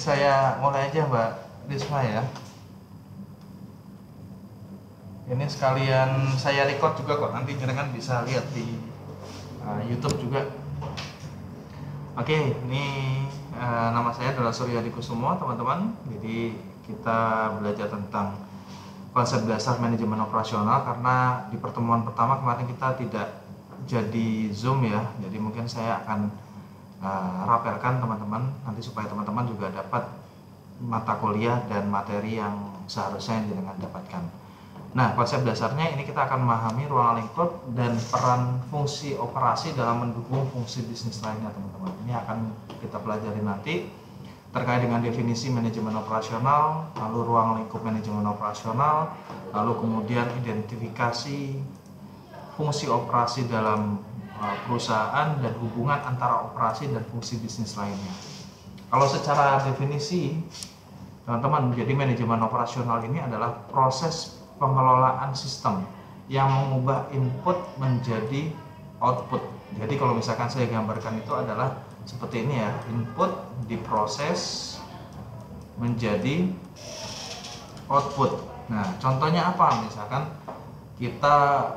saya mulai aja Mbak Risma ya. Ini sekalian saya record juga kok, nanti jenengan bisa lihat di YouTube juga. Oke, ini nama saya adalah Surya Dikusumo, teman-teman. Jadi kita belajar tentang konsep dasar manajemen operasional, karena di pertemuan pertama kemarin kita tidak jadi Zoom ya. Jadi mungkin saya akan rapelkan teman-teman nanti supaya teman-teman juga dapat mata kuliah dan materi yang seharusnya yang jenengan dapatkan. Nah, konsep dasarnya ini kita akan memahami ruang lingkup dan peran fungsi operasi dalam mendukung fungsi bisnis lainnya, teman-teman. Ini akan kita pelajari nanti terkait dengan definisi manajemen operasional, lalu ruang lingkup manajemen operasional, lalu kemudian identifikasi fungsi operasi dalam perusahaan dan hubungan antara operasi dan fungsi bisnis lainnya. Kalau secara definisi, teman-teman, jadi manajemen operasional ini adalah proses pengelolaan sistem yang mengubah input menjadi output. Jadi kalau misalkan saya gambarkan itu adalah seperti ini ya, input diproses menjadi output. Nah, contohnya apa? Misalkan kita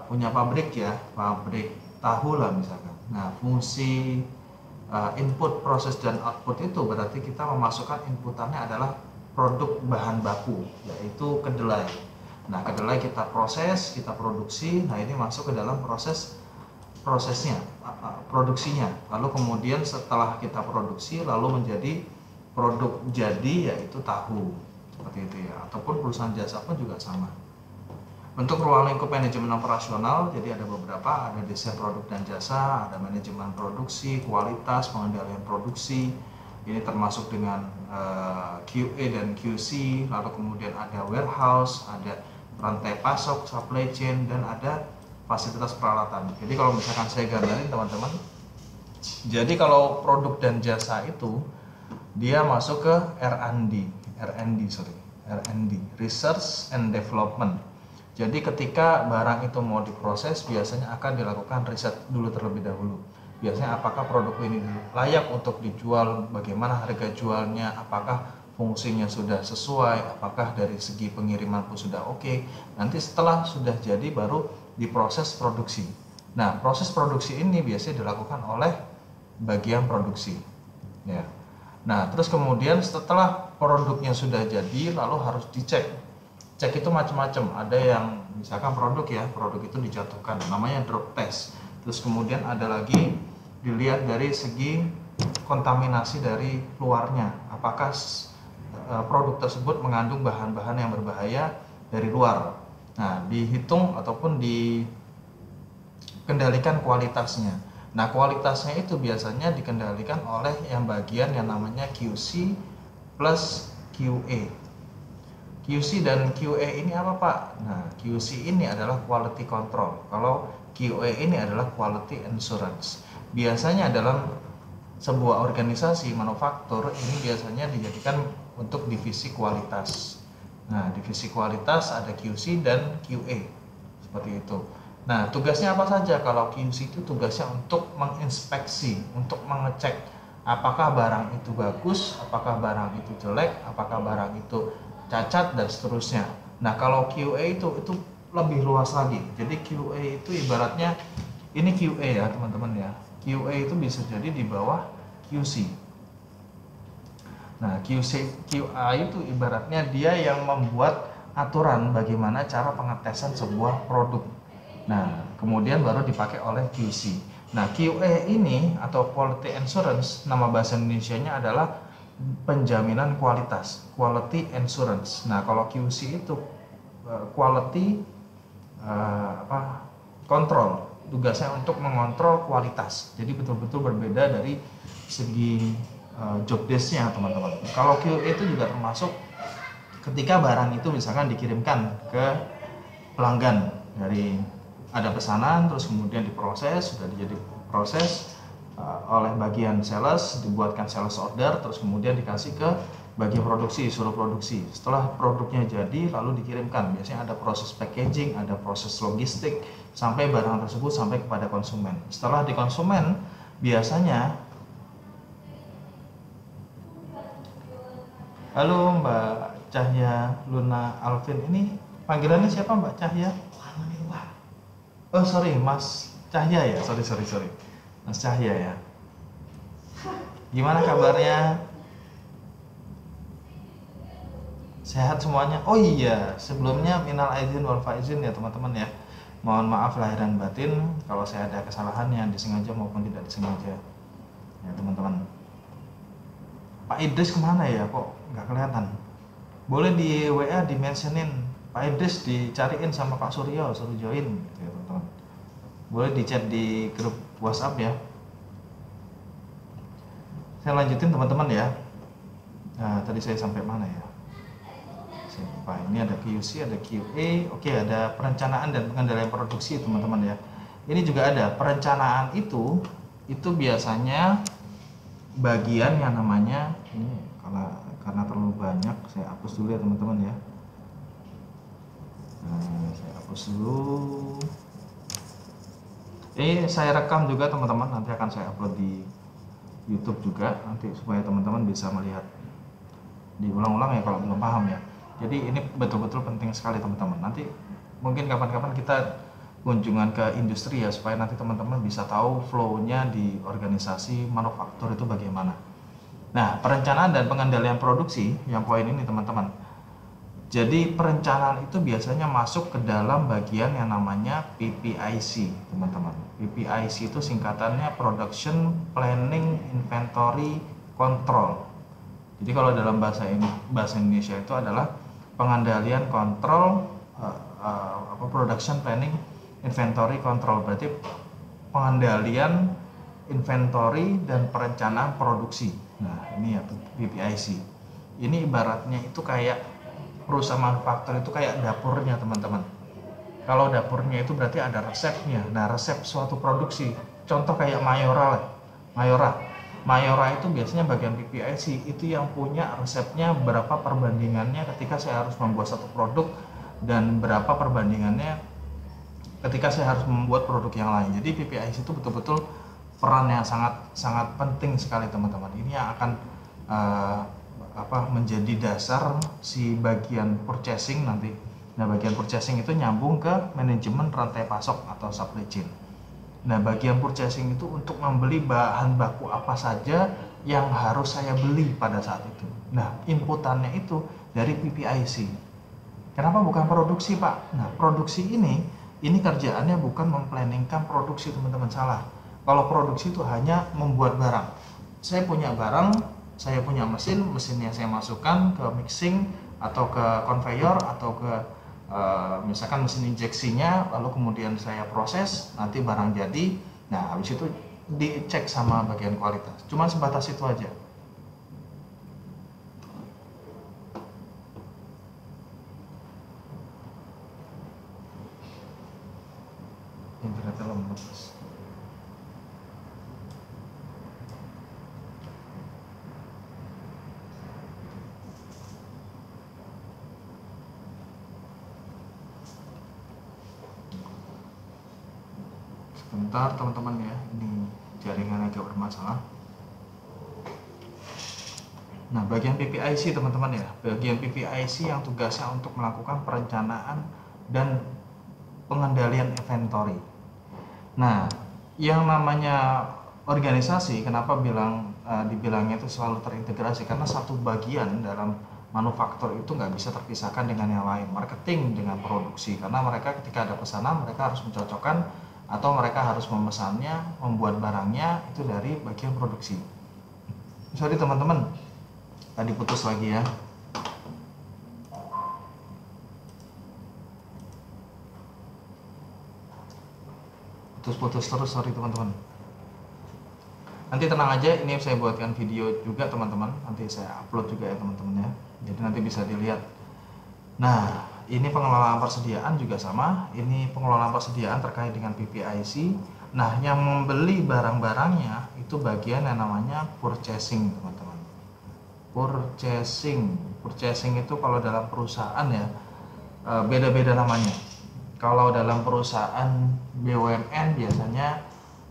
punya pabrik ya, pabrik tahu lah misalkan. Nah, fungsi input, proses, dan output itu berarti kita memasukkan inputannya adalah produk bahan baku, yaitu kedelai. Nah, kedelai kita proses, kita produksi. Nah, ini masuk ke dalam prosesnya, produksinya. Lalu kemudian setelah kita produksi, lalu menjadi produk jadi, yaitu tahu. Seperti itu ya. Ataupun perusahaan jasa pun juga sama. Untuk ruang lingkup manajemen operasional, jadi ada beberapa, ada desain produk dan jasa, ada manajemen produksi, kualitas, pengendalian produksi. Ini termasuk dengan QA dan QC, lalu kemudian ada warehouse, ada rantai pasok, supply chain, dan ada fasilitas peralatan. Jadi kalau misalkan saya gambarin teman-teman, jadi kalau produk dan jasa itu dia masuk ke R&D, Research and Development. Jadi ketika barang itu mau diproses, biasanya akan dilakukan riset dulu terlebih dahulu. Biasanya apakah produk ini layak untuk dijual, bagaimana harga jualnya, apakah fungsinya sudah sesuai, apakah dari segi pengiriman pun sudah oke. Nanti setelah sudah jadi baru diproses produksi. Nah, proses produksi ini biasanya dilakukan oleh bagian produksi ya. Nah, terus kemudian setelah produknya sudah jadi, lalu harus dicek. Cek itu macam-macam. Ada yang misalkan produk itu dijatuhkan, namanya drop test. Terus kemudian ada lagi dilihat dari segi kontaminasi dari luarnya, apakah produk tersebut mengandung bahan-bahan yang berbahaya dari luar. Nah, dihitung ataupun dikendalikan kualitasnya. Nah, kualitasnya itu biasanya dikendalikan oleh yang bagian yang namanya QC plus QA. QC dan QA ini apa, Pak? Nah, QC ini adalah quality control. Kalau QA ini adalah quality assurance. Biasanya dalam sebuah organisasi manufaktur ini biasanya dijadikan untuk divisi kualitas. Nah, divisi kualitas ada QC dan QA. Seperti itu. Nah, tugasnya apa saja? Kalau QC itu tugasnya untuk menginspeksi, untuk mengecek apakah barang itu bagus, apakah barang itu jelek, apakah barang itu cacat, dan seterusnya. Nah, kalau QA itu lebih luas lagi. Jadi QA itu ibaratnya, ini QA ya teman-teman ya. QA itu bisa jadi di bawah QC. Nah, QA itu ibaratnya dia yang membuat aturan bagaimana cara pengetesan sebuah produk. Nah, kemudian baru dipakai oleh QC. Nah, QA ini atau quality assurance, nama bahasa Indonesianya adalah penjaminan kualitas, quality assurance. Nah, kalau QC itu quality control, tugasnya untuk mengontrol kualitas. Jadi betul-betul berbeda dari segi job desk-nya, teman-teman. Kalau QA itu juga termasuk ketika barang itu misalkan dikirimkan ke pelanggan, dari ada pesanan terus kemudian diproses, sudah jadi proses oleh bagian sales, dibuatkan sales order, terus kemudian dikasih ke bagian produksi, suruh produksi. Setelah produknya jadi lalu dikirimkan, biasanya ada proses packaging, ada proses logistik sampai barang tersebut sampai kepada konsumen. Setelah di konsumen biasanya Halo Mbak Cahya Luna Alvin, ini panggilannya siapa Mbak Cahya? Oh sorry, Mas Cahya ya, sorry, Mas Cahya ya. Gimana kabarnya? Sehat semuanya? Oh iya, sebelumnya minal aidin wal faizin ya teman-teman ya. Mohon maaf lahir dan batin kalau saya ada kesalahan yang disengaja maupun tidak disengaja ya teman-teman. Pak Idris kemana ya, kok nggak kelihatan? Boleh di WA dimensionin Pak Idris, dicariin sama Pak Suryo, suruh join gitu ya teman-teman. Boleh di chat di grup WhatsApp ya. Saya lanjutin teman-teman ya. Nah, tadi saya sampai mana ya? Saya lupa. Ini ada QC, ada QA, oke, ada perencanaan dan pengendalian produksi teman-teman ya. Ini juga ada perencanaan itu biasanya bagian yang namanya ini, karena terlalu banyak saya hapus dulu ya teman-teman ya. Nah, saya hapus dulu. Saya rekam juga teman-teman, nanti akan saya upload di YouTube juga nanti supaya teman-teman bisa melihat diulang-ulang ya kalau belum paham ya. Jadi ini betul-betul penting sekali teman-teman. Nanti mungkin kapan-kapan kita kunjungan ke industri ya supaya nanti teman-teman bisa tahu flow-nya di organisasi manufaktur itu bagaimana. Nah, perencanaan dan pengendalian produksi yang poin ini teman-teman. Jadi perencanaan itu biasanya masuk ke dalam bagian yang namanya PPIC teman-teman. PPIC itu singkatannya Production Planning Inventory Control. Jadi kalau dalam bahasa Indonesia itu adalah pengendalian kontrol Production Planning Inventory Control, berarti pengendalian inventory dan perencanaan produksi. Nah ini ya PPIC. Ini ibaratnya itu kayak perusahaan manufaktur itu kayak dapurnya teman-teman. Kalau dapurnya itu berarti ada resepnya. Nah resep suatu produksi, contoh kayak Mayora itu biasanya bagian PPIC itu yang punya resepnya, berapa perbandingannya ketika saya harus membuat satu produk dan berapa perbandingannya ketika saya harus membuat produk yang lain. Jadi PPIC itu betul-betul peran yang sangat penting sekali teman-teman. Ini yang akan menjadi dasar si bagian purchasing nanti. Nah bagian purchasing itu nyambung ke manajemen rantai pasok atau supply chain. Nah bagian purchasing itu untuk membeli bahan baku apa saja yang harus saya beli pada saat itu. Nah inputannya itu dari PPIC. Kenapa bukan produksi Pak? Nah produksi ini kerjaannya bukan memplanningkan produksi teman-teman, salah. Kalau produksi itu hanya membuat barang. Saya punya barang, saya punya mesinnya saya masukkan ke mixing atau ke conveyor atau ke misalkan mesin injeksinya, lalu kemudian saya proses, nanti barang jadi. Nah habis itu dicek sama bagian kualitas, cuma sebatas itu aja. Internetnya lemot. Sebentar teman-teman ya, ini jaringan agak bermasalah. Nah bagian PPIC teman-teman ya, bagian PPIC yang tugasnya untuk melakukan perencanaan dan pengendalian inventory. Nah yang namanya organisasi, kenapa dibilangnya itu selalu terintegrasi, karena satu bagian dalam manufaktur itu nggak bisa terpisahkan dengan yang lain. Marketing dengan produksi, karena mereka ketika ada pesanan mereka harus mencocokkan atau mereka harus memesannya, membuat barangnya itu dari bagian produksi. Sorry teman-teman, tadi putus lagi ya. Putus terus, sorry teman-teman. Nanti tenang aja, ini saya buatkan video juga teman-teman, nanti saya upload juga ya teman-teman ya, jadi nanti bisa dilihat. Nah ini pengelolaan persediaan juga sama, ini pengelolaan persediaan terkait dengan PPIC. Nah yang membeli barang-barangnya itu bagian yang namanya purchasing teman-teman. Purchasing itu kalau dalam perusahaan ya beda-beda namanya. Kalau dalam perusahaan BUMN biasanya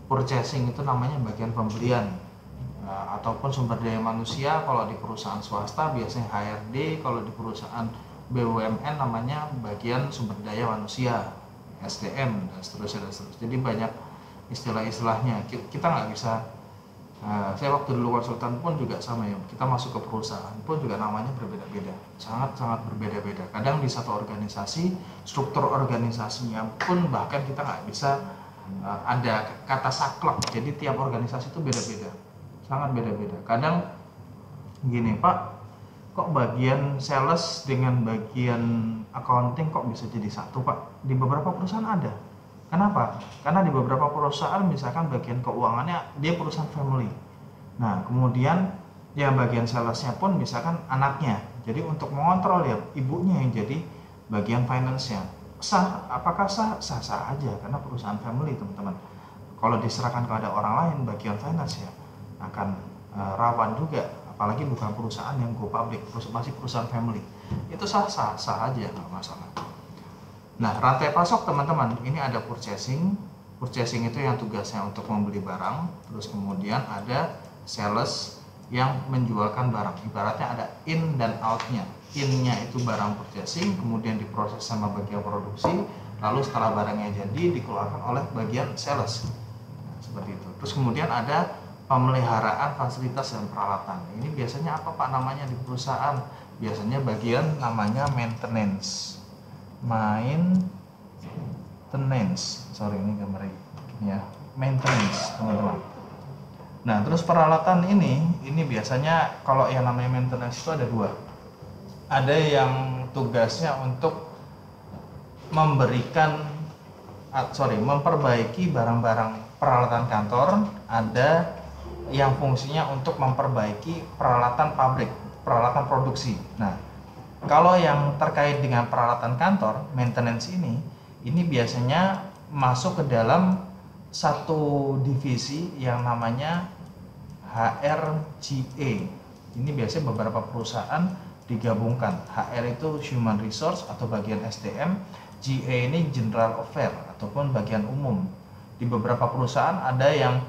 purchasing itu namanya bagian pembelian. ataupun sumber daya manusia. Kalau di perusahaan swasta biasanya HRD, kalau di perusahaan BUMN namanya bagian sumber daya manusia, SDM, dan seterusnya. Jadi banyak istilah-istilahnya. Kita nggak bisa, saya waktu dulu konsultan pun juga sama ya, kita masuk ke perusahaan pun juga namanya berbeda-beda, sangat-sangat berbeda-beda. Kadang di satu organisasi, struktur organisasinya pun bahkan kita nggak bisa ada kata saklek, jadi tiap organisasi itu beda-beda, sangat beda-beda. Kadang gini, Pak, kok bagian sales dengan bagian accounting kok bisa jadi satu, Pak? Di beberapa perusahaan ada. Kenapa? Karena di beberapa perusahaan misalkan bagian keuangannya dia perusahaan family. Nah, kemudian yang bagian salesnya pun misalkan anaknya. Jadi untuk mengontrol ya ibunya yang jadi bagian finance-nya. Sah, apakah sah? Sah-sah aja karena perusahaan family, teman-teman. Kalau diserahkan kepada orang lain bagian finance ya akan rawan juga, apalagi bukan perusahaan yang go public, masih perusahaan family. Itu sah-sah aja, nggak masalah. Nah, rantai pasok teman-teman, ini ada purchasing. Purchasing itu yang tugasnya untuk membeli barang, terus kemudian ada sales yang menjualkan barang. Ibaratnya ada in dan out-nya. In-nya itu barang purchasing, kemudian diproses sama bagian produksi, lalu setelah barangnya jadi dikeluarkan oleh bagian sales. Nah, seperti itu. Terus kemudian ada pemeliharaan fasilitas dan peralatan. Ini biasanya apa, Pak, namanya di perusahaan? Biasanya bagian namanya maintenance. Sorry, ini gambarnya ya, maintenance, teman-teman. Nah, terus peralatan ini biasanya kalau yang namanya maintenance itu ada dua. Ada yang tugasnya untuk memperbaiki barang-barang peralatan kantor. Ada yang fungsinya untuk memperbaiki peralatan pabrik, peralatan produksi. Nah, kalau yang terkait dengan peralatan kantor, maintenance ini biasanya masuk ke dalam satu divisi yang namanya HRGA. Ini biasanya beberapa perusahaan digabungkan. HR itu Human Resource atau bagian SDM, GA ini General Affair ataupun bagian umum. Di beberapa perusahaan ada yang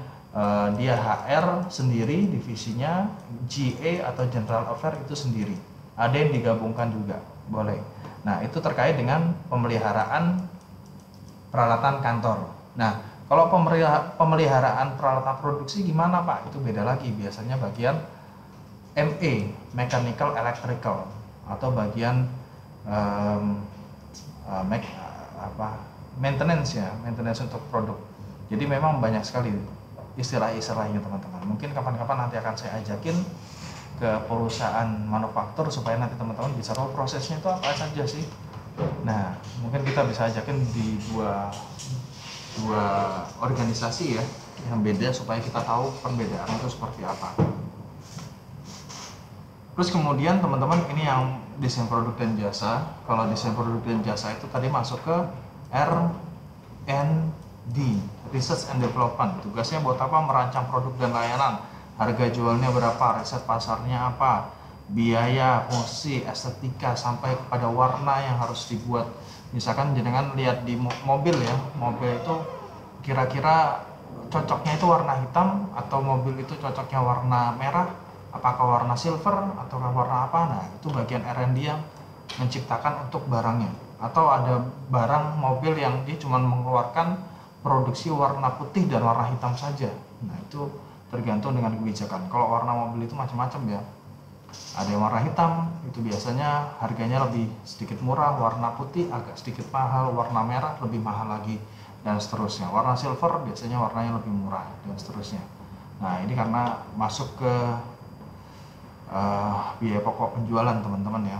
dia HR sendiri divisinya, GA atau General Affair itu sendiri. Ada yang digabungkan juga, boleh. Nah, itu terkait dengan pemeliharaan peralatan kantor. Nah, kalau pemeliharaan peralatan produksi gimana, Pak? Itu beda lagi, biasanya bagian ME, Mechanical Electrical, atau bagian maintenance ya, maintenance untuk produk. Jadi memang banyak sekali istilah-istilahnya, teman-teman. Mungkin kapan-kapan nanti akan saya ajakin ke perusahaan manufaktur supaya nanti teman-teman bisa tahu prosesnya itu apa saja sih. Nah, mungkin kita bisa ajakin di dua organisasi ya yang beda supaya kita tahu perbedaan itu seperti apa. Terus kemudian teman-teman, ini yang desain produk dan jasa. Kalau desain produk dan jasa itu tadi masuk ke R&D, Research and Development. Tugasnya buat apa? Merancang produk dan layanan. Harga jualnya berapa, riset pasarnya apa, biaya, fungsi, estetika, sampai kepada warna yang harus dibuat. Misalkan jenengan lihat di mobil ya, mobil itu kira-kira cocoknya itu warna hitam atau mobil itu cocoknya warna merah, apakah warna silver atau warna apa. Nah, itu bagian R&D yang menciptakan untuk barangnya. Atau ada barang mobil yang dia cuma mengeluarkan produksi warna putih dan warna hitam saja. Nah, itu tergantung dengan kebijakan. Kalau warna mobil itu macam-macam ya. Ada yang warna hitam, itu biasanya harganya lebih sedikit murah, warna putih agak sedikit mahal, warna merah lebih mahal lagi, dan seterusnya. Warna silver biasanya warnanya lebih murah, dan seterusnya. Nah, ini karena masuk ke biaya pokok penjualan, teman-teman ya.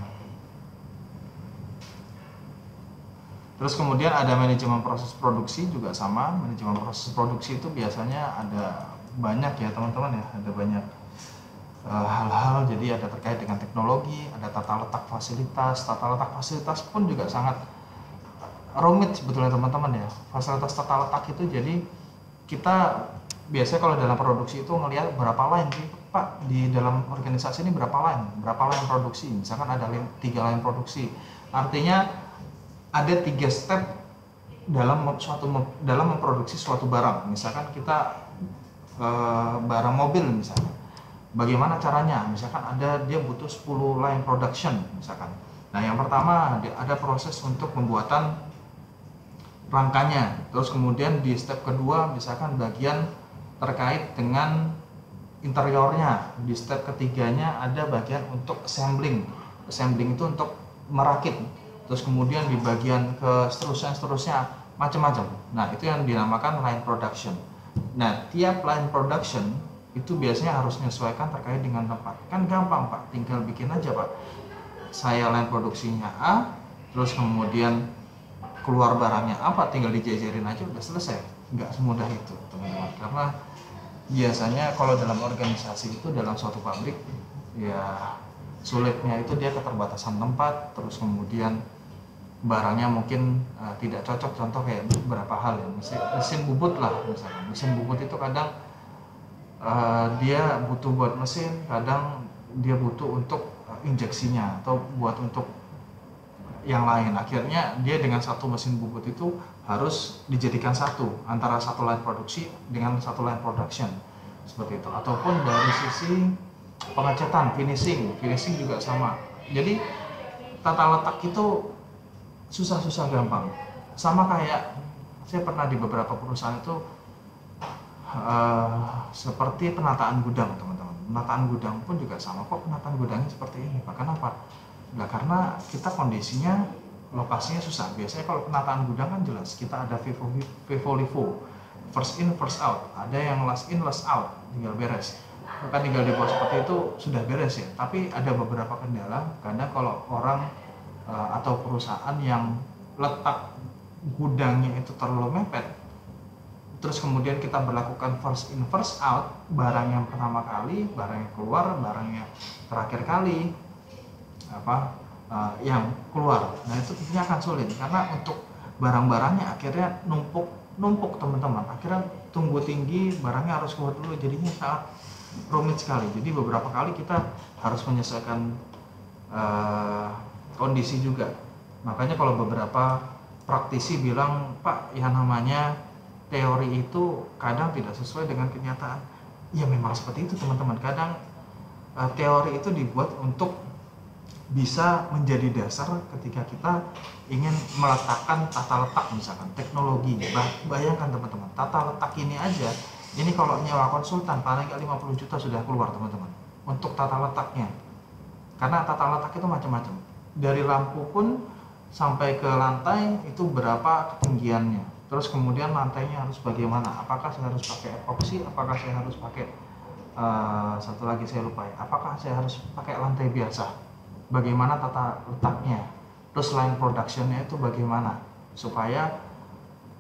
Terus kemudian ada manajemen proses produksi juga sama. Manajemen proses produksi itu biasanya ada banyak ya, teman-teman ya. Ada banyak hal-hal, jadi ada terkait dengan teknologi, ada tata letak fasilitas. Tata letak fasilitas pun juga sangat rumit sebetulnya, teman-teman ya. Fasilitas tata letak itu, jadi kita biasanya kalau dalam produksi itu ngelihat berapa line sih, Pak, di dalam organisasi ini berapa line produksi. Misalkan ada 3 line produksi, artinya ada 3 step dalam memproduksi suatu barang. Misalkan kita barang mobil misalnya, Bagaimana caranya? Misalkan dia butuh 10 line production misalkan. Nah, yang pertama ada proses untuk pembuatan rangkanya. Terus kemudian di step kedua misalkan bagian terkait dengan interiornya. Di step ketiganya ada bagian untuk assembling. Assembling itu untuk merakit. Terus kemudian di bagian ke seterusnya macam-macam. Nah, itu yang dinamakan line production. Nah, tiap line production itu biasanya harus menyesuaikan terkait dengan tempat. Kan gampang Pak, tinggal bikin aja Pak. Saya line produksinya A, terus kemudian keluar barangnya apa, tinggal dijejerin aja udah selesai. Nggak semudah itu teman-teman, karena biasanya kalau dalam organisasi itu, dalam suatu pabrik ya sulitnya itu dia keterbatasan tempat, terus kemudian barangnya mungkin tidak cocok. Contoh kayak beberapa hal ya, mesin bubut lah misalkan. Mesin bubut itu kadang dia butuh buat mesin, kadang dia butuh untuk injeksinya atau buat untuk yang lain. Akhirnya dia dengan satu mesin bubut itu harus dijadikan satu, antara satu line produksi dengan satu line production seperti itu. Ataupun dari sisi pengecatan, finishing juga sama. Jadi tata letak itu susah-susah gampang. Sama kayak saya pernah di beberapa perusahaan itu seperti penataan gudang teman-teman. Penataan gudang pun juga sama. Kok penataan gudangnya seperti ini Pak? Kenapa? Nggak, karena kita kondisinya lokasinya susah. Biasanya kalau penataan gudang kan jelas kita ada FIFO, first in first out. Ada yang last in last out, tinggal beres. Kan tinggal dibuat seperti itu sudah beres ya. Tapi ada beberapa kendala karena kalau orang atau perusahaan yang letak gudangnya itu terlalu mepet, terus kemudian kita berlakukan first in first out, barang yang pertama kali, barang yang keluar, barang yang terakhir kali yang keluar. Nah, itu tentunya akan sulit karena untuk barang-barangnya akhirnya numpuk teman-teman. Akhirnya tunggu tinggi, barangnya harus keluar dulu, jadinya sangat rumit sekali. Jadi beberapa kali kita harus menyesuaikan kondisi juga. Makanya kalau beberapa praktisi bilang, Pak, yang namanya teori itu kadang tidak sesuai dengan kenyataan. Ya memang seperti itu teman-teman. Kadang teori itu dibuat untuk bisa menjadi dasar ketika kita ingin meletakkan tata letak misalkan teknologi. Bayangkan teman-teman, tata letak ini aja, ini kalau nyewa konsultan paling nggak 50 juta sudah keluar teman-teman untuk tata letaknya. Karena tata letak itu macam-macam. Dari lampu pun sampai ke lantai itu berapa ketinggiannya. Terus kemudian lantainya harus bagaimana? Apakah saya harus pakai epoksi? Apakah saya harus pakai satu lagi saya lupa ya. Apakah saya harus pakai lantai biasa? Bagaimana tata letaknya? Terus line productionnya itu bagaimana? Supaya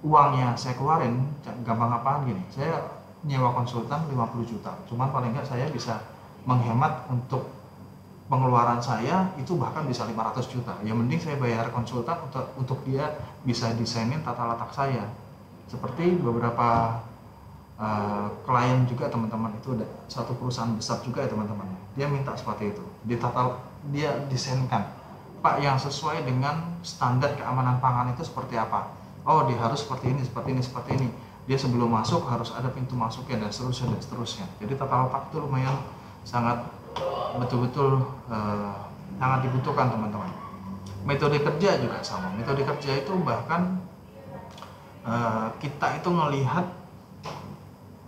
uangnya saya keluarin, gampang apaan gini. Saya nyewa konsultan 50 juta. Cuman paling nggak saya bisa menghemat untuk pengeluaran saya itu bahkan bisa 500 juta. Ya mending saya bayar konsultan untuk dia bisa desainin tata letak saya. Seperti beberapa klien juga teman-teman, itu ada satu perusahaan besar juga ya teman-teman. Dia minta seperti itu. Dia desainkan, Pak, yang sesuai dengan standar keamanan pangan itu seperti apa? Oh, dia harus seperti ini, seperti ini, seperti ini. Dia sebelum masuk harus ada pintu masuknya dan seterusnya dan seterusnya. Jadi tata letak itu lumayan sangat betul-betul sangat dibutuhkan teman-teman. Metode kerja juga sama. Metode kerja itu bahkan kita itu melihat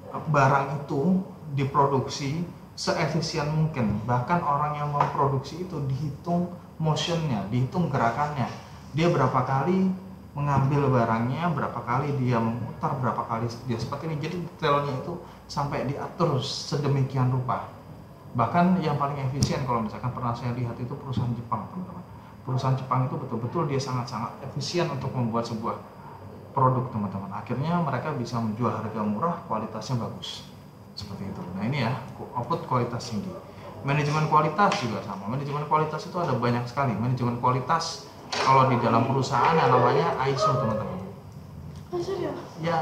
barang itu diproduksi seefisien mungkin. Bahkan orang yang memproduksi itu dihitung motionnya, dihitung gerakannya. Dia berapa kali mengambil barangnya, berapa kali dia memutar, berapa kali dia seperti ini. Jadi detailnya itu sampai diatur sedemikian rupa. Bahkan yang paling efisien kalau misalkan pernah saya lihat itu perusahaan Jepang teman-teman. Perusahaan Jepang itu betul-betul dia sangat-sangat efisien untuk membuat sebuah produk teman-teman. Akhirnya mereka bisa menjual harga murah, kualitasnya bagus seperti itu. Nah ini ya, output kualitas tinggi. Manajemen kualitas juga sama. Manajemen kualitas itu ada banyak sekali. Manajemen kualitas kalau di dalam perusahaan yang namanya ISO teman-teman. ISO ya? Ya.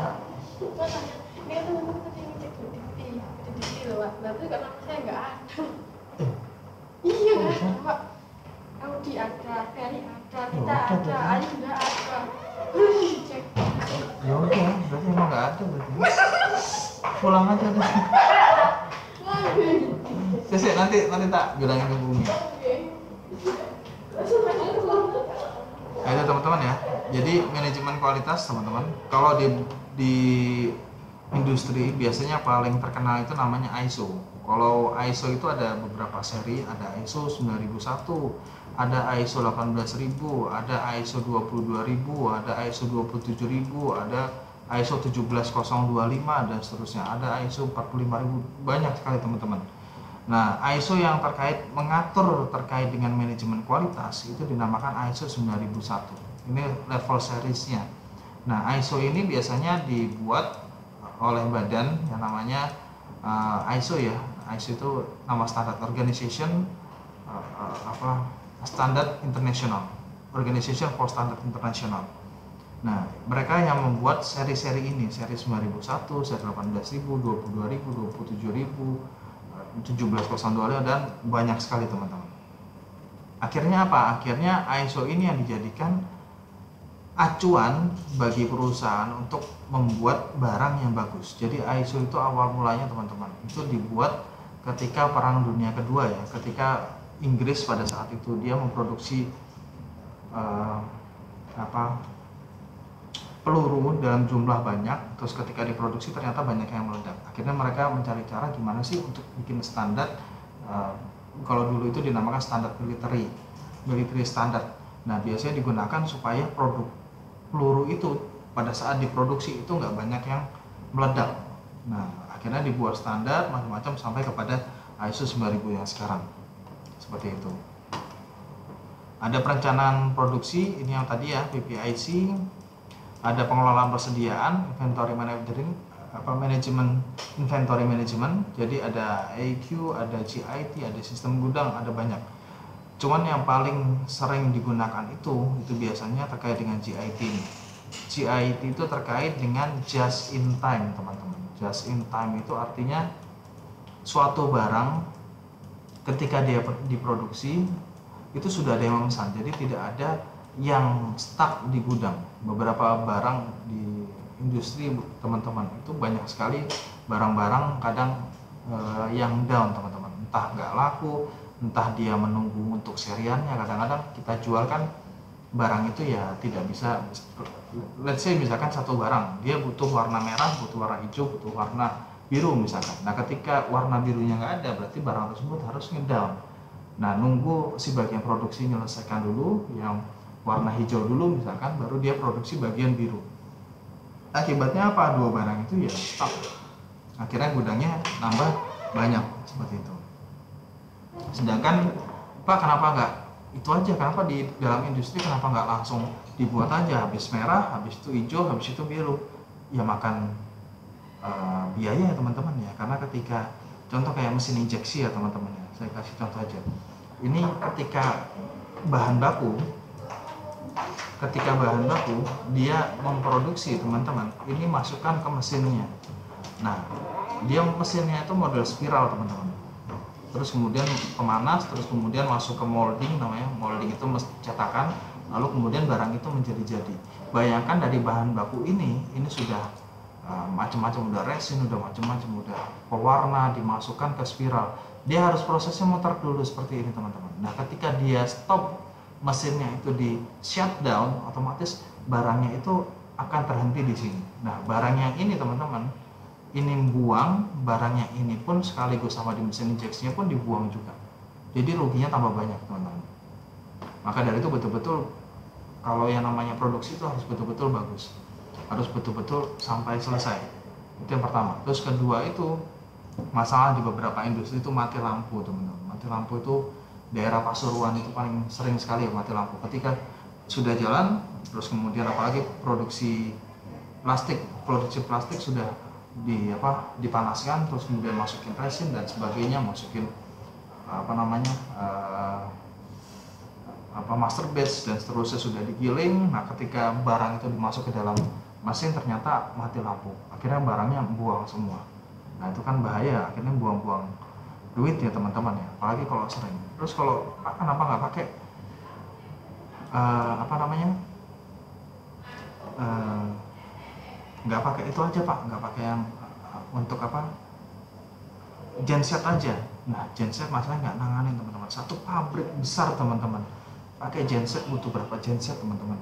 Ini kan teman-teman tadi ngecek di loh, Pak. Berarti karena saya nggak ada. Iya nggak ada, Pak. Audi ada, Ferry ada, kita ada, Ayu nggak ada. Cek. Ya udah, berarti emang nggak ada berarti. Pulang aja deh. Nanti tak bilangin ke bumi. Nah, itu teman-teman ya. Jadi manajemen kualitas teman-teman, kalau di industri biasanya paling terkenal itu namanya ISO. Kalau ISO itu ada beberapa seri, ada ISO 9001, ada ISO 18000, ada ISO 22000, ada ISO 27000, ada ISO 17025 dan seterusnya, ada ISO 45000, banyak sekali teman-teman. Nah, ISO yang mengatur terkait dengan manajemen kualitas itu dinamakan ISO 9001. Ini level seriesnya. Nah, ISO ini biasanya dibuat oleh badan yang namanya ISO ya. ISO itu nama standar Organization Standard International, Organization for Standard International. Nah, mereka yang membuat seri-seri ini, seri 9001, seri 18000, 22000, 27000, 17025 dan banyak sekali teman-teman. Akhirnya apa? Akhirnya ISO ini yang dijadikan acuan bagi perusahaan untuk membuat barang yang bagus. Jadi ISO itu awal mulanya teman-teman itu dibuat ketika Perang Dunia Kedua ya, ketika Inggris pada saat itu dia memproduksi peluru dalam jumlah banyak, terus ketika diproduksi ternyata banyak yang meledak. Akhirnya mereka mencari cara gimana sih untuk bikin standar, kalau dulu itu dinamakan standar military standard. Nah, biasanya digunakan supaya produk peluru itu pada saat diproduksi itu nggak banyak yang meledak. Nah, akhirnya dibuat standar macam-macam sampai kepada ISO 9000 yang sekarang. Seperti itu. Ada perencanaan produksi, ini yang tadi ya, PPIC. Ada pengelolaan persediaan, inventory management, manajemen inventory management. Jadi ada AQ, ada GIT, ada sistem gudang, ada banyak. Cuman yang paling sering digunakan itu biasanya terkait dengan GIT ini. GIT itu terkait dengan just in time teman-teman. Just in time itu artinya suatu barang ketika dia diproduksi itu sudah ada yang memesan, jadi tidak ada yang stuck di gudang. Beberapa barang di industri teman-teman itu banyak sekali barang-barang kadang yang down teman-teman, entah nggak laku, entah dia menunggu untuk seriannya. Kadang-kadang kita jualkan barang itu ya tidak bisa, let's say misalkan satu barang dia butuh warna merah, butuh warna hijau, butuh warna biru misalkan. Nah, ketika warna birunya nggak ada berarti barang tersebut harus ngedown. Nah, nunggu si bagian produksi menyelesaikan dulu yang warna hijau dulu misalkan, baru dia produksi bagian biru. Akibatnya apa? Dua barang itu ya stop. Akhirnya gudangnya nambah banyak seperti itu. Sedangkan Pak, kenapa nggak itu aja? Kenapa di dalam industri kenapa nggak langsung dibuat aja, habis merah, habis itu hijau, habis itu biru? Ya makan biaya ya teman-teman ya. Karena ketika contoh kayak mesin injeksi ya teman-teman ya, saya kasih contoh aja. Ini ketika bahan baku dia memproduksi teman-teman, ini masukkan ke mesinnya. Nah, dia mesinnya itu model spiral teman-teman. Terus kemudian pemanas, terus kemudian masuk ke molding, namanya molding itu cetakan, lalu kemudian barang itu menjadi-jadi. Bayangkan dari bahan baku ini sudah macam-macam, udah resin, udah macam-macam, udah pewarna, dimasukkan ke spiral. Dia harus prosesnya muter dulu seperti ini teman-teman. Nah, ketika dia stop mesinnya itu di shutdown, otomatis barangnya itu akan terhenti di sini. Nah, barang yang ini teman-teman, ini buang, barangnya ini pun sekaligus sama di mesin injeksinya pun dibuang juga. Jadi ruginya tambah banyak teman-teman. Maka dari itu betul-betul kalau yang namanya produksi itu harus betul-betul bagus, harus betul-betul sampai selesai. Itu yang pertama. Terus kedua itu masalah di beberapa industri itu mati lampu teman-teman. Mati lampu itu daerah Pasuruan itu paling sering sekali mati lampu. Ketika sudah jalan, terus kemudian apalagi produksi plastik sudah dipanaskan, terus kemudian masukin resin dan sebagainya, masukin master batch dan seterusnya sudah digiling. Nah, ketika barang itu dimasuk ke dalam mesin ternyata mati lampu, akhirnya barangnya buang semua. Nah, itu kan bahaya, akhirnya buang-buang duit ya teman-teman ya, apalagi kalau sering. Terus kalau kenapa nggak pakai nggak pakai itu aja Pak, nggak pakai yang untuk genset aja. Nah, genset masalah nggak nanganin teman-teman. Satu pabrik besar teman-teman pakai genset butuh berapa genset teman-teman.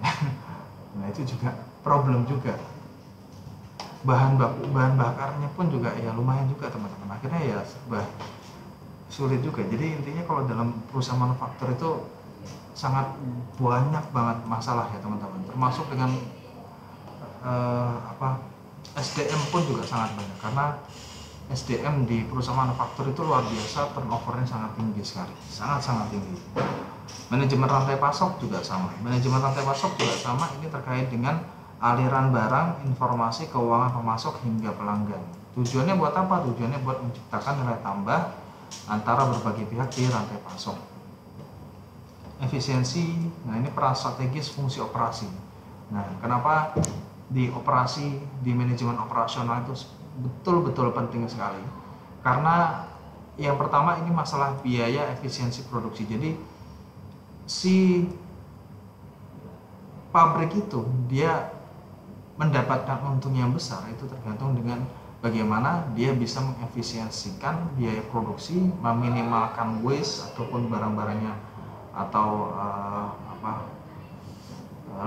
Nah itu juga problem juga. Bahan bakarnya pun juga ya lumayan juga teman-teman. Akhirnya ya serba sulit juga. Jadi intinya kalau dalam perusahaan manufaktur itu sangat banyak banget masalah ya teman-teman. Termasuk dengan SDM pun juga sangat banyak, karena SDM di perusahaan manufaktur itu luar biasa, turnovernya sangat tinggi sekali, sangat tinggi. Manajemen rantai pasok juga sama. Ini terkait dengan aliran barang, informasi, keuangan pemasok hingga pelanggan. Tujuannya buat apa? Tujuannya buat menciptakan nilai tambah antara berbagai pihak di rantai pasok. Efisiensi, nah ini peran strategis fungsi operasi. Nah, kenapa di operasi, di manajemen operasional itu betul-betul penting sekali? Karena yang pertama ini masalah biaya efisiensi produksi. Jadi si pabrik itu dia mendapatkan untung yang besar itu tergantung dengan bagaimana dia bisa mengefisiensikan biaya produksi, meminimalkan waste ataupun barang-barangnya atau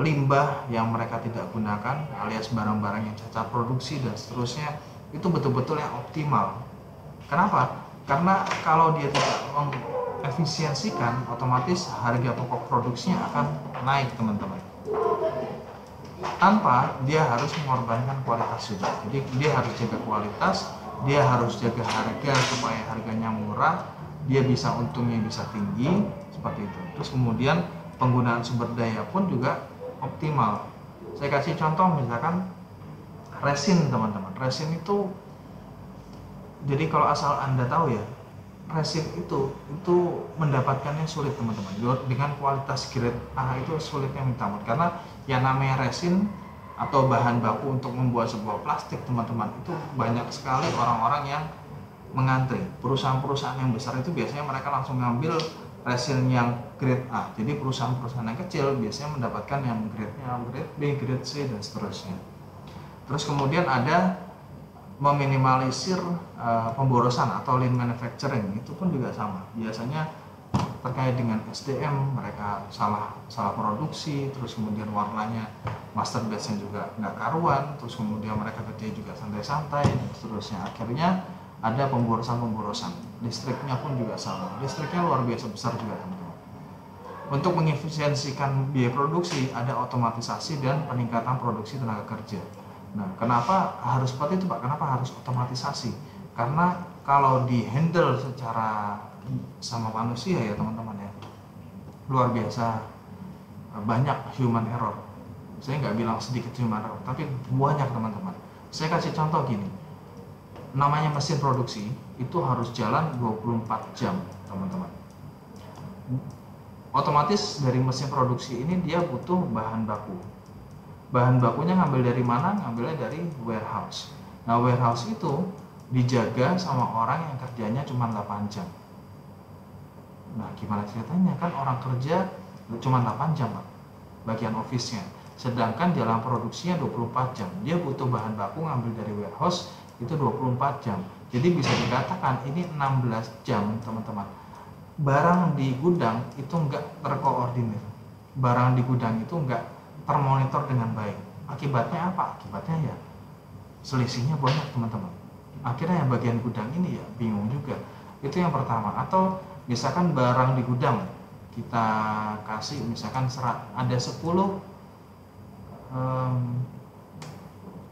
limbah yang mereka tidak gunakan, alias barang-barang yang cacat produksi dan seterusnya, itu betul-betul yang optimal. Kenapa? Karena kalau dia tidak mengefisiensikan, otomatis harga pokok produksinya akan naik teman-teman, tanpa dia harus mengorbankan kualitas juga. Jadi dia harus jaga kualitas, dia harus jaga harga supaya harganya murah, dia bisa untungnya bisa tinggi, seperti itu. Terus kemudian penggunaan sumber daya pun juga optimal. Saya kasih contoh misalkan resin teman-teman. Resin itu, jadi kalau asal Anda tahu ya, resin itu mendapatkannya sulit teman-teman. Dengan kualitas grade A itu sulitnya minta ampun, karena yang namanya resin atau bahan baku untuk membuat sebuah plastik teman-teman, itu banyak sekali orang-orang yang mengantri. Perusahaan-perusahaan yang besar itu biasanya mereka langsung ngambil resin yang grade A. Jadi perusahaan-perusahaan yang kecil biasanya mendapatkan yang grade-nya grade B, grade C dan seterusnya. Terus kemudian ada meminimalisir pemborosan atau lean manufacturing, itu pun juga sama. Biasanya terkait dengan SDM, mereka salah produksi, terus kemudian warnanya master batch-nya juga nggak karuan, terus kemudian mereka kerja juga santai-santai dan seterusnya. Akhirnya ada pemborosan. Listriknya pun juga sama. Listriknya luar biasa besar juga teman-teman. Untuk mengefisiensikan biaya produksi, ada otomatisasi dan peningkatan produksi tenaga kerja. Nah, kenapa harus seperti itu Pak? Kenapa harus otomatisasi? Karena kalau di handle secara sama manusia ya teman-teman ya, luar biasa banyak human error. Saya nggak bilang sedikit human error, tapi banyak teman-teman. Saya kasih contoh gini, namanya mesin produksi itu harus jalan 24 jam teman-teman. Otomatis dari mesin produksi ini dia butuh bahan baku. Bahan bakunya ngambil dari mana? Ngambilnya dari warehouse. Nah, warehouse itu dijaga sama orang yang kerjanya cuma 8 jam. Nah, gimana ceritanya? Kan orang kerja cuma 8 jam Pak, bagian office-nya. Sedangkan dalam produksinya 24 jam. Dia butuh bahan baku ngambil dari warehouse itu 24 jam. Jadi bisa dikatakan ini 16 jam teman-teman. Barang di gudang itu enggak terkoordinir. Barang di gudang itu enggak termonitor dengan baik. Akibatnya apa? Akibatnya ya selisihnya banyak teman-teman. Akhirnya yang bagian gudang ini ya bingung juga. Itu yang pertama. Atau misalkan barang di gudang kita kasih misalkan ada 10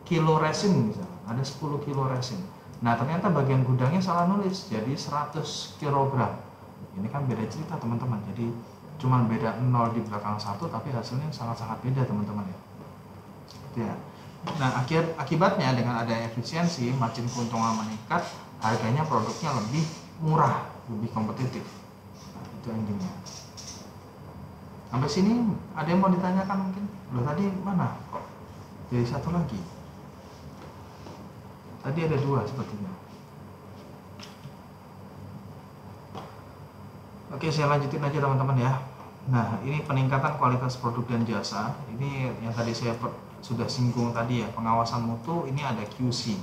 kilo resin misalnya. Ada 10 kilo resin. Nah, ternyata bagian gudangnya salah nulis, jadi 100 kg. Ini kan beda cerita teman-teman. Jadi cuma beda 0 di belakang 1, tapi hasilnya sangat-sangat beda teman-teman ya. Gitu ya. Nah, akibatnya dengan adanya efisiensi, margin keuntungan meningkat, harganya produknya lebih murah, lebih kompetitif. Nah, itu intinya. Sampai sini ada yang mau ditanyakan mungkin? Loh, tadi mana kok jadi satu lagi? Tadi ada 2 sepertinya. Oke, saya lanjutin aja teman-teman ya. Nah, ini peningkatan kualitas produk dan jasa. Ini yang tadi saya sudah singgung tadi ya, pengawasan mutu. Ini ada QC.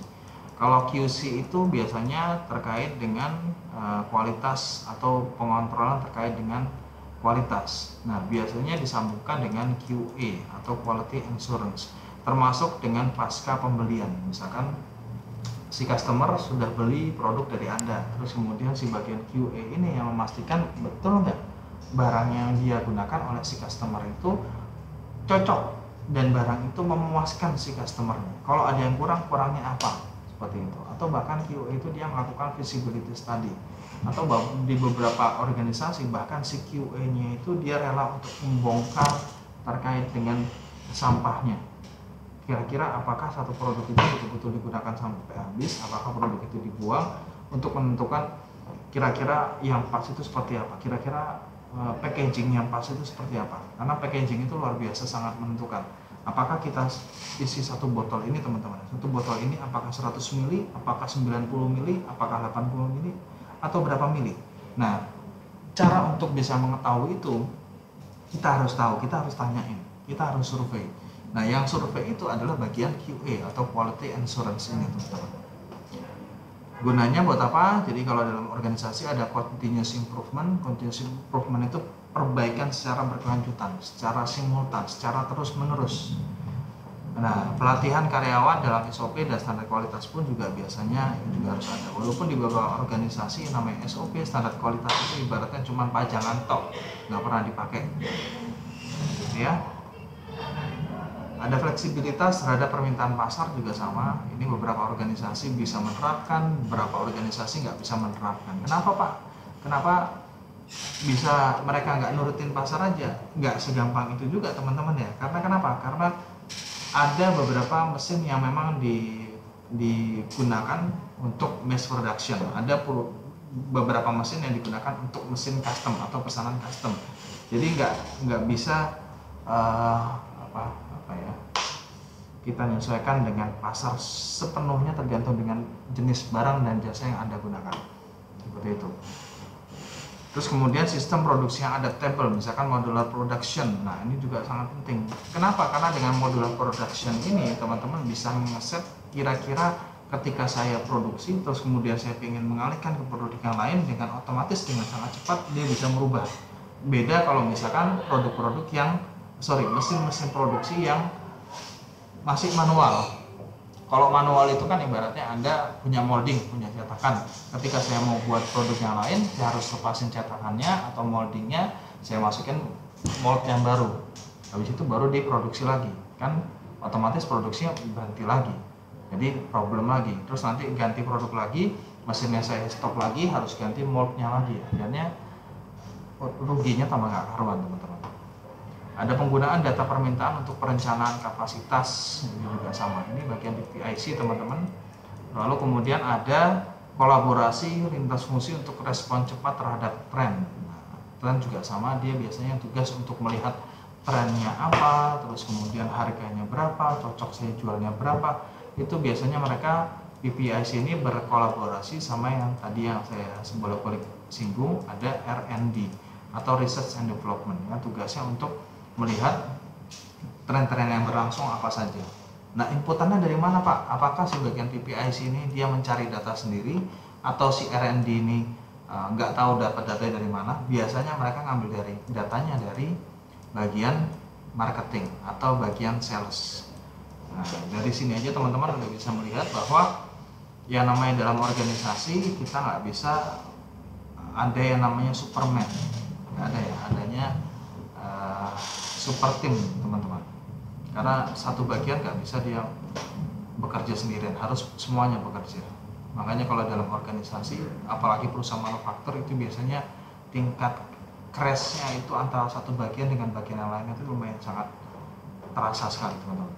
Kalau QC itu biasanya terkait dengan kualitas atau pengontrolan terkait dengan kualitas. Nah, biasanya disambungkan dengan QA atau Quality Assurance, termasuk dengan pasca pembelian. Misalkan si customer sudah beli produk dari Anda, terus kemudian si bagian QA ini yang memastikan betul nggak barang yang dia gunakan oleh si customer itu cocok dan barang itu memuaskan si customernya. Kalau ada yang kurang, kurangnya apa? Seperti itu. Atau bahkan QA itu dia melakukan feasibility study. Atau di beberapa organisasi bahkan si QA-nya itu dia rela untuk membongkar terkait dengan sampahnya. Kira-kira apakah satu produk itu betul-betul digunakan sampai habis, apakah produk itu dibuang, untuk menentukan kira-kira yang pas itu seperti apa, kira-kira packaging yang pas itu seperti apa. Karena packaging itu luar biasa sangat menentukan. Apakah kita isi satu botol ini teman-teman, satu botol ini apakah 100 ml, apakah 90 ml, apakah 80 ml, atau berapa mili. Nah, cara untuk bisa mengetahui itu kita harus tahu, kita harus tanyain, kita harus survei. Nah, yang survei itu adalah bagian QA atau Quality Assurance ini teman-teman. Gunanya buat apa? Jadi kalau dalam organisasi ada continuous improvement itu perbaikan secara berkelanjutan, secara simultan, secara terus menerus. Nah, pelatihan karyawan dalam SOP dan standar kualitas pun juga biasanya juga harus ada. Walaupun di beberapa organisasi namanya SOP standar kualitas itu ibaratnya cuma pajangan tok, nggak pernah dipakai, gitu ya. Ada fleksibilitas terhadap permintaan pasar juga sama. Ini beberapa organisasi bisa menerapkan, beberapa organisasi nggak bisa menerapkan. Kenapa Pak? Kenapa bisa mereka nggak nurutin pasar aja? Nggak segampang itu juga teman-teman ya. Karena kenapa? Karena ada beberapa mesin yang memang digunakan untuk mass production. Ada beberapa mesin yang digunakan untuk mesin custom atau pesanan custom. Jadi nggak bisa kita menyesuaikan dengan pasar sepenuhnya, tergantung dengan jenis barang dan jasa yang Anda gunakan, seperti itu. Terus kemudian sistem produksi yang adaptable, misalkan modular production. Nah, ini juga sangat penting. Kenapa? Karena dengan modular production ini teman-teman bisa mengeset kira-kira ketika saya produksi terus kemudian saya ingin mengalihkan ke produk yang lain, dengan otomatis dengan sangat cepat dia bisa merubah. Beda kalau misalkan produk-produk yang mesin-mesin produksi yang masih manual. Kalau manual itu kan ibaratnya Anda punya molding, punya cetakan. Ketika saya mau buat produk yang lain, saya harus lepasin cetakannya atau moldingnya, saya masukin mold yang baru. Habis itu baru diproduksi lagi. Kan otomatis produksinya berhenti lagi. Jadi problem lagi. Terus nanti ganti produk lagi, mesinnya saya stop lagi, harus ganti moldnya lagi. Akhirnya ruginya tambah nggak karuan teman-teman. Ada penggunaan data permintaan untuk perencanaan kapasitas, ini juga sama. Ini bagian PPIC teman-teman. Lalu kemudian ada kolaborasi lintas fungsi untuk respon cepat terhadap tren. Nah, tren juga sama, dia biasanya tugas untuk melihat trennya apa, terus kemudian harganya berapa, cocok saya jualnya berapa. Itu biasanya mereka PPIC ini berkolaborasi sama yang tadi yang saya bolak-balik singgung, ada R&D atau Research and Development, yang tugasnya untuk melihat tren-tren yang berlangsung apa saja. Nah, inputannya dari mana Pak? Apakah si bagian PPIC ini dia mencari data sendiri, atau si R&D ini nggak tahu dapat data dari mana? Biasanya mereka ngambil dari datanya dari bagian marketing atau bagian sales. Nah, dari sini aja teman-teman udah bisa melihat bahwa yang namanya dalam organisasi kita nggak bisa ada yang namanya Superman, nggak ada ya, adanya super tim teman-teman. Karena satu bagian nggak bisa dia bekerja sendirian, harus semuanya bekerja. Makanya kalau dalam organisasi, apalagi perusahaan manufaktur, itu biasanya tingkat crashnya itu antara satu bagian dengan bagian yang lain itu lumayan sangat terasa sekali teman-teman.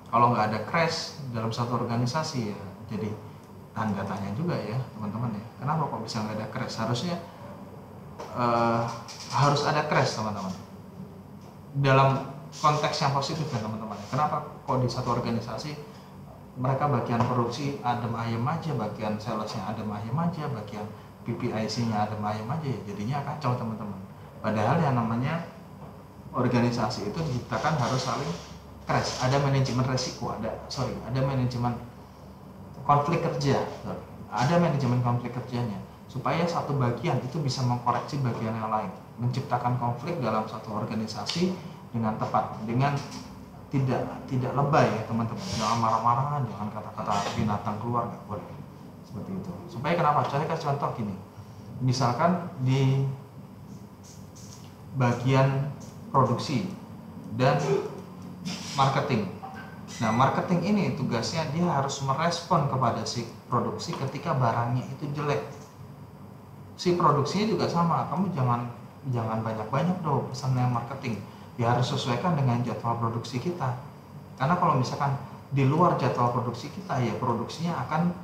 Kalau nggak ada crash dalam satu organisasi ya jadi tanda tanya juga ya teman-teman ya. Kenapa kok bisa nggak ada crash? Harusnya harus ada crash teman-teman. Dalam konteks yang positif ya teman-teman. Kenapa kok di satu organisasi mereka bagian produksi adem ayem aja, bagian salesnya adem ayem aja, bagian PPIC-nya adem ayem aja, ya jadinya kacau teman-teman. Padahal yang namanya organisasi itu diciptakan harus saling crash, ada manajemen resiko, ada manajemen konflik kerja. Ada manajemen konflik kerjanya supaya satu bagian itu bisa mengkoreksi bagian yang lain, menciptakan konflik dalam satu organisasi dengan tepat, dengan tidak lebay ya teman-teman, jangan marah-marah, jangan kata-kata binatang keluar, nggak boleh seperti itu. Supaya kenapa? Saya kasih contoh gini, misalkan di bagian produksi dan marketing. Nah, marketing ini tugasnya dia harus merespon kepada si produksi ketika barangnya itu jelek. Si produksinya juga sama, kamu jangan banyak-banyak dong pesan yang marketing. Ya harus sesuaikan dengan jadwal produksi kita. Karena kalau misalkan di luar jadwal produksi kita, ya produksinya akan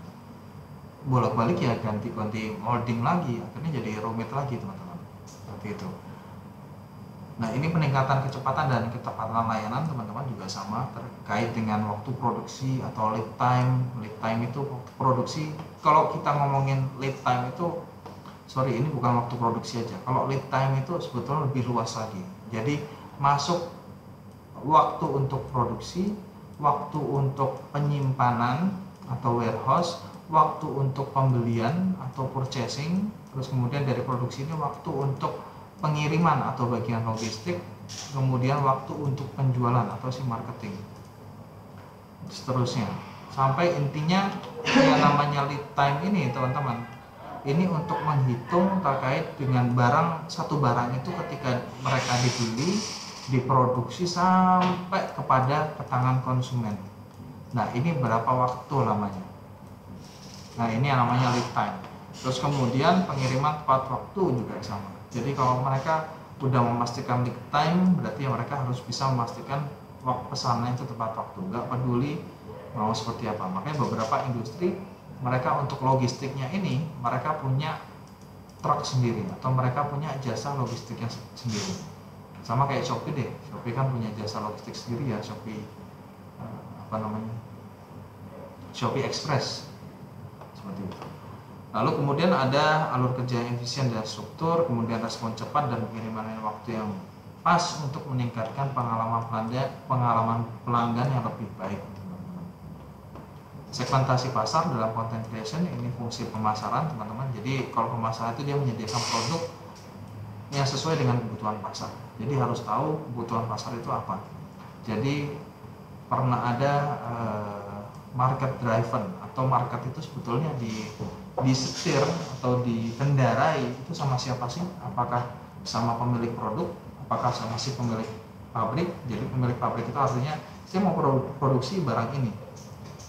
bolak-balik ya, ganti-ganti molding lagi, akhirnya jadi rumit lagi teman-teman. Seperti itu. Nah, ini peningkatan kecepatan dan ketepatan layanan teman-teman juga sama terkait dengan waktu produksi atau lead time. Lead time itu produksi, kalau kita ngomongin lead time itu, sorry ini bukan waktu produksi aja. Kalau lead time itu sebetulnya lebih luas lagi. Jadi masuk waktu untuk produksi, waktu untuk penyimpanan atau warehouse, waktu untuk pembelian atau purchasing, terus kemudian dari produksi ini waktu untuk pengiriman atau bagian logistik, kemudian waktu untuk penjualan atau si marketing, seterusnya sampai intinya yang namanya lead time ini teman-teman, ini untuk menghitung terkait dengan satu barang itu ketika mereka dibeli, diproduksi sampai kepada tangan konsumen. Nah, ini berapa waktu lamanya. Nah, ini yang namanya lead time. Terus kemudian pengiriman tepat waktu juga sama. Jadi kalau mereka udah memastikan lead time, berarti mereka harus bisa memastikan pesannya itu tepat waktu, nggak peduli mau seperti apa. Makanya beberapa industri mereka untuk logistiknya ini mereka punya truk sendiri atau mereka punya jasa logistiknya sendiri. Sama kayak Shopee deh, Shopee kan punya jasa logistik sendiri ya, Shopee Shopee Express seperti itu. Lalu kemudian ada alur kerja yang efisien dan struktur, kemudian respon cepat dan pengiriman waktu yang pas untuk meningkatkan pengalaman pelanggan yang lebih baik. Segmentasi pasar dalam content creation, ini fungsi pemasaran teman-teman. Jadi kalau pemasaran itu dia menyediakan produk yang sesuai dengan kebutuhan pasar. Jadi harus tahu kebutuhan pasar itu apa. Jadi pernah ada market driven atau market itu sebetulnya disetir atau dikendarai itu sama siapa sih? Apakah sama pemilik produk? Apakah sama si pemilik pabrik? Jadi pemilik pabrik itu artinya saya mau produksi barang ini,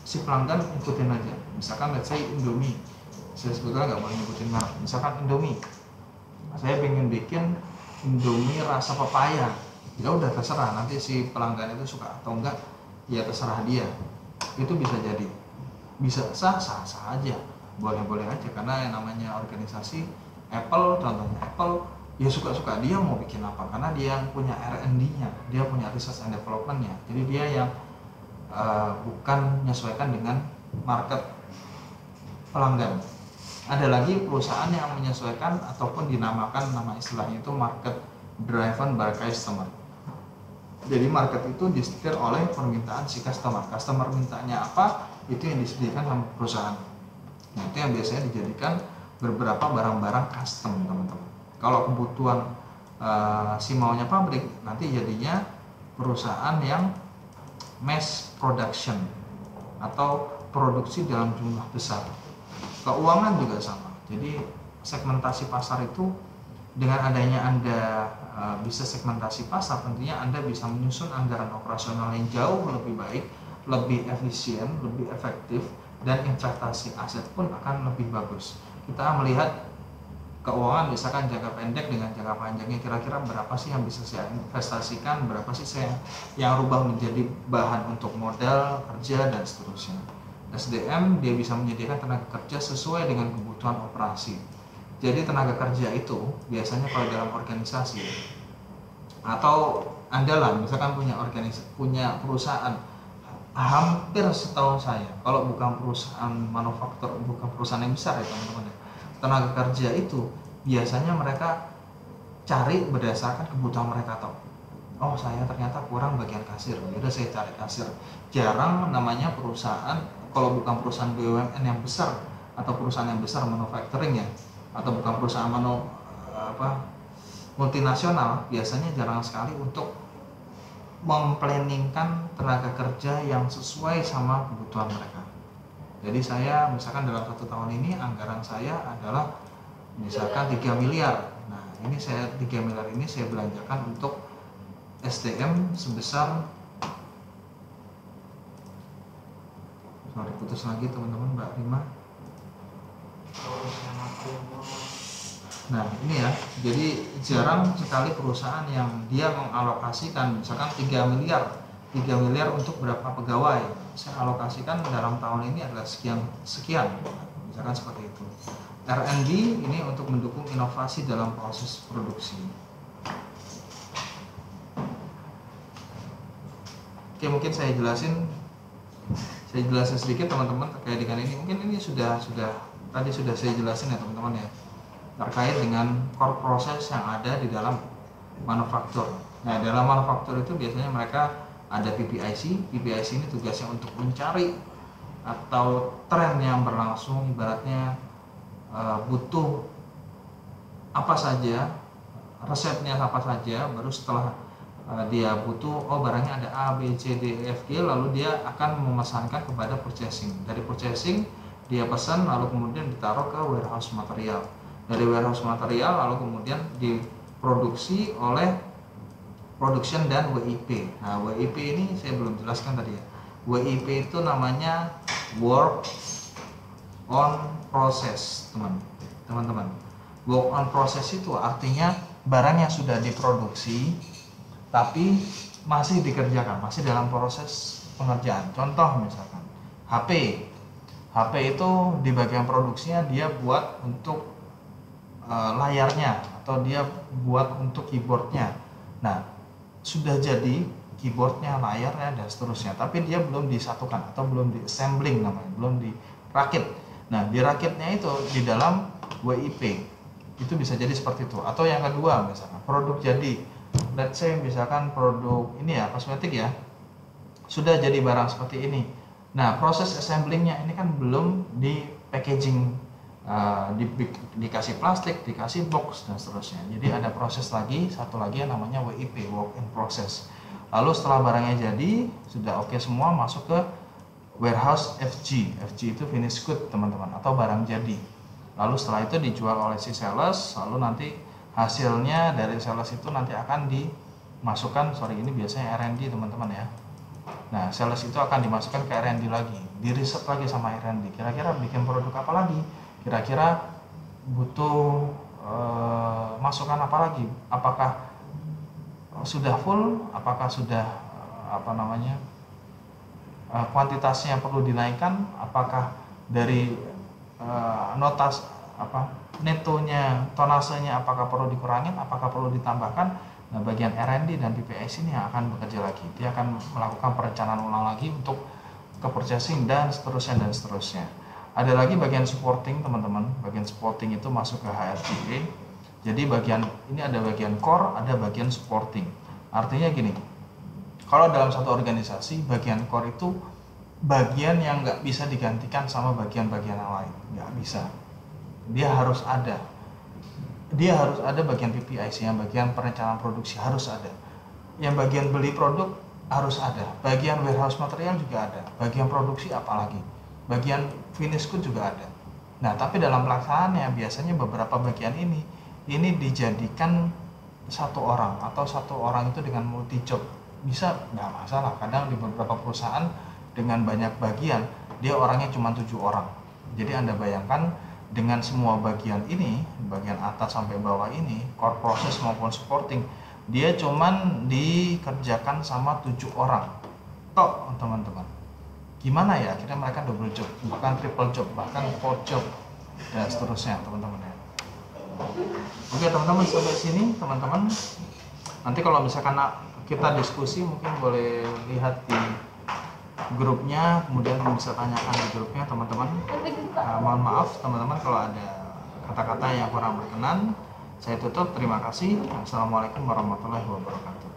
si pelanggan ikutin aja. Misalkan let's say Indomie, saya sebetulnya nggak boleh nyebutin merek. Misalkan Indomie, saya pengen bikin Indomie rasa pepaya, ya udah terserah, nanti si pelanggan itu suka atau enggak ya terserah dia. Itu bisa jadi, bisa sah aja, boleh aja, karena yang namanya organisasi Apple, contohnya Apple, ya suka dia mau bikin apa, karena dia yang punya R&D-nya, dia punya research and development-nya. Jadi dia yang bukan menyesuaikan dengan market pelanggan. Ada lagi perusahaan yang menyesuaikan ataupun dinamakan nama istilahnya itu market driven by customer. Jadi market itu disetir oleh permintaan si customer. Customer mintanya apa, itu yang disediakan sama perusahaan. Nah, itu yang biasanya dijadikan beberapa barang-barang custom teman-teman. Kalau kebutuhan si maunya pabrik, nanti jadinya perusahaan yang mass production atau produksi dalam jumlah besar. Keuangan juga sama. Jadi segmentasi pasar itu dengan adanya Anda bisa segmentasi pasar, tentunya Anda bisa menyusun anggaran operasional yang jauh lebih baik, lebih efisien, lebih efektif, dan investasi aset pun akan lebih bagus. Kita melihat keuangan misalkan jangka pendek dengan jangka panjangnya, kira-kira berapa sih yang bisa saya investasikan, berapa sih saya yang rubah menjadi bahan untuk modal kerja dan seterusnya. SDM dia bisa menyediakan tenaga kerja sesuai dengan kebutuhan operasi. Jadi tenaga kerja itu biasanya kalau dalam organisasi atau Anda lah misalkan punya perusahaan, hampir setahu saya kalau bukan perusahaan manufaktur, bukan perusahaan yang besar ya teman-teman, tenaga kerja itu biasanya mereka cari berdasarkan kebutuhan mereka. Tahu, oh saya ternyata kurang bagian kasir, yaudah saya cari kasir. Jarang namanya perusahaan kalau bukan perusahaan BUMN yang besar atau perusahaan yang besar manufacturing ya, atau bukan perusahaan multinasional, biasanya jarang sekali untuk memplanningkan tenaga kerja yang sesuai sama kebutuhan mereka. Jadi saya misalkan dalam 1 tahun ini anggaran saya adalah misalkan 3 miliar. Nah, ini 3 miliar ini saya belanjakan untuk SDM sebesar, sorry putus lagi teman-teman Mbak Rima. Nah ini ya, jadi jarang sekali perusahaan yang dia mengalokasikan misalkan 3 miliar untuk berapa pegawai, saya alokasikan dalam tahun ini adalah sekian, misalkan seperti itu. R&D ini untuk mendukung inovasi dalam proses produksi. Oke, mungkin saya jelasin sedikit teman-teman terkait dengan ini. Mungkin ini tadi sudah saya jelasin ya teman-teman ya, terkait dengan core proses yang ada di dalam manufaktur. Nah, dalam manufaktur itu biasanya mereka ada PPIC. PPIC ini tugasnya untuk mencari atau tren yang berlangsung, ibaratnya butuh apa saja, resepnya apa saja, baru setelah dia butuh, oh barangnya ada A, B, C, D, E, F, G, lalu dia akan memesankan kepada purchasing. Dari purchasing dia pesan, lalu kemudian ditaruh ke warehouse material. Dari warehouse material lalu kemudian diproduksi oleh production dan WIP. Nah, WIP ini saya belum jelaskan tadi ya. WIP itu namanya work on process, teman-teman. Work on process itu artinya barang yang sudah diproduksi tapi masih dikerjakan, masih dalam proses pengerjaan. Contoh misalkan HP itu di bagian produksinya dia buat untuk layarnya atau dia buat untuk keyboardnya. Nah, sudah jadi keyboardnya, layarnya dan seterusnya, tapi dia belum disatukan atau belum di assembling namanya, belum dirakit. Nah, dirakitnya itu di dalam WIP itu bisa jadi seperti itu. Atau yang kedua misalkan produk jadi, let's say misalkan produk ini ya kosmetik ya, sudah jadi barang seperti ini. Nah, proses assemblingnya ini kan belum di packaging, dikasih plastik, dikasih box dan seterusnya. Jadi ada proses lagi, satu lagi yang namanya WIP, work in process. Lalu setelah barangnya jadi, sudah oke semua, masuk ke warehouse FG. FG itu finished good teman-teman, atau barang jadi. Lalu setelah itu dijual oleh si sales, lalu nanti hasilnya dari sales itu nanti akan dimasukkan, ini biasanya R&D teman-teman ya. Nah, sales itu akan dimasukkan ke R&D lagi, di riset lagi sama R&D. Kira-kira bikin produk apa lagi? Kira-kira butuh masukan apa lagi? Apakah sudah full? Apakah sudah kuantitasnya perlu dinaikkan? Apakah dari netonya, tonasenya apakah perlu dikurangin? Apakah perlu ditambahkan? Nah, bagian R&D dan PPIC ini yang akan bekerja lagi. Dia akan melakukan perencanaan ulang lagi untuk ke purchasing dan seterusnya. Ada lagi bagian supporting teman-teman. Bagian supporting itu masuk ke HRGE. Jadi ini ada bagian core, ada bagian supporting. Artinya gini, kalau dalam satu organisasi bagian core itu bagian yang nggak bisa digantikan sama bagian-bagian yang lain, nggak bisa. Dia harus ada bagian PPIC, yang bagian perencanaan produksi harus ada, yang bagian beli produk harus ada, bagian warehouse material juga ada, bagian produksi apalagi, bagian finish good juga ada. Nah, tapi dalam pelaksanaannya biasanya beberapa bagian ini dijadikan satu orang, atau satu orang itu dengan multi job. Bisa, nggak masalah. Kadang di beberapa perusahaan dengan banyak bagian, dia orangnya cuma 7 orang. Jadi Anda bayangkan dengan semua bagian ini, bagian atas sampai bawah ini, core process maupun supporting, dia cuman dikerjakan sama 7 orang tok teman-teman. Gimana ya, akhirnya mereka double job, bahkan triple job, bahkan 4 job dan seterusnya teman-teman ya. Oke teman-teman, sampai sini teman-teman. Nanti kalau misalkan kita diskusi mungkin boleh lihat di grupnya, kemudian bisa tanyakan di grupnya teman-teman. Mohon maaf teman-teman kalau ada kata-kata yang kurang berkenan. Saya tutup, terima kasih. Assalamualaikum warahmatullahi wabarakatuh.